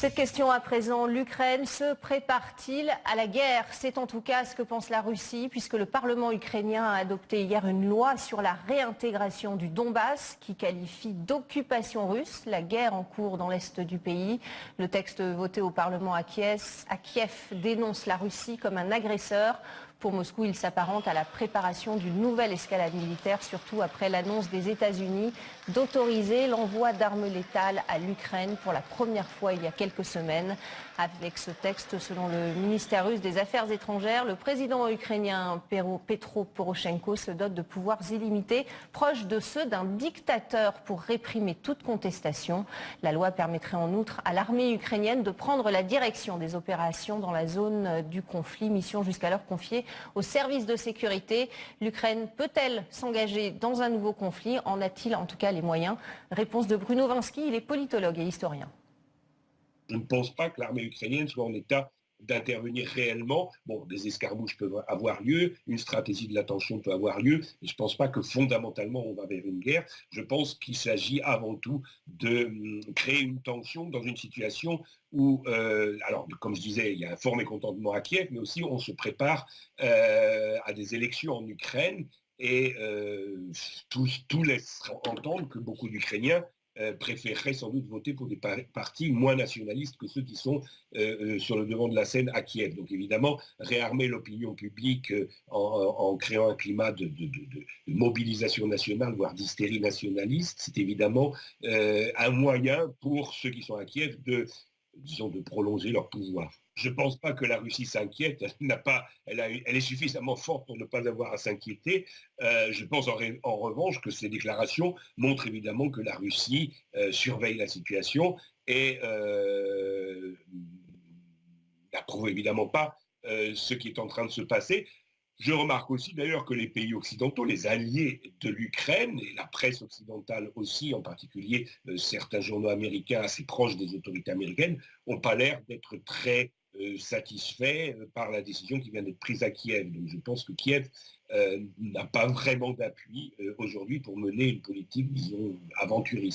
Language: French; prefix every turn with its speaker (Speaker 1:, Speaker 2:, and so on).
Speaker 1: Cette question à présent, l'Ukraine se prépare-t-il à la guerre? C'est en tout cas ce que pense la Russie, puisque le Parlement ukrainien a adopté hier une loi sur la réintégration du Donbass, qui qualifie d'occupation russe la guerre en cours dans l'est du pays. Le texte voté au Parlement à Kiev dénonce la Russie comme un agresseur. Pour Moscou, il s'apparente à la préparation d'une nouvelle escalade militaire, surtout après l'annonce des États-Unis d'autoriser l'envoi d'armes létales à l'Ukraine pour la première fois il y a quelques semaines. Avec ce texte, selon le ministère russe des Affaires étrangères, le président ukrainien Petro Poroshenko se dote de pouvoirs illimités, proches de ceux d'un dictateur pour réprimer toute contestation. La loi permettrait en outre à l'armée ukrainienne de prendre la direction des opérations dans la zone du conflit, mission jusqu'alors confiée aux services de sécurité. L'Ukraine peut-elle s'engager dans un nouveau conflit? En a-t-il en tout cas les moyens? Réponse de Bruno Vinsky, il est politologue et historien.
Speaker 2: Je ne pense pas que l'armée ukrainienne soit en état d'intervenir réellement. Bon, des escarmouches peuvent avoir lieu, une stratégie de la tension peut avoir lieu, mais je ne pense pas que fondamentalement on va vers une guerre. Je pense qu'il s'agit avant tout de créer une tension dans une situation où, alors comme je disais, il y a un fort mécontentement à Kiev, mais aussi on se prépare à des élections en Ukraine et tout laisse entendre que beaucoup d'Ukrainiens préféreraient sans doute voter pour des partis moins nationalistes que ceux qui sont sur le devant de la scène à Kiev. Donc évidemment, réarmer l'opinion publique en créant un climat de mobilisation nationale, voire d'hystérie nationaliste, c'est évidemment un moyen pour ceux qui sont à Kiev de prolonger leur pouvoir. Je ne pense pas que la Russie s'inquiète, elle est suffisamment forte pour ne pas avoir à s'inquiéter. Je pense en revanche que ces déclarations montrent évidemment que la Russie surveille la situation et n'approuve évidemment pas ce qui est en train de se passer. Je remarque aussi d'ailleurs que les pays occidentaux, les alliés de l'Ukraine, et la presse occidentale aussi, en particulier certains journaux américains assez proches des autorités américaines, n'ont pas l'air d'être très satisfaits par la décision qui vient d'être prise à Kiev. Donc je pense que Kiev n'a pas vraiment d'appui aujourd'hui pour mener une politique, disons, aventuriste.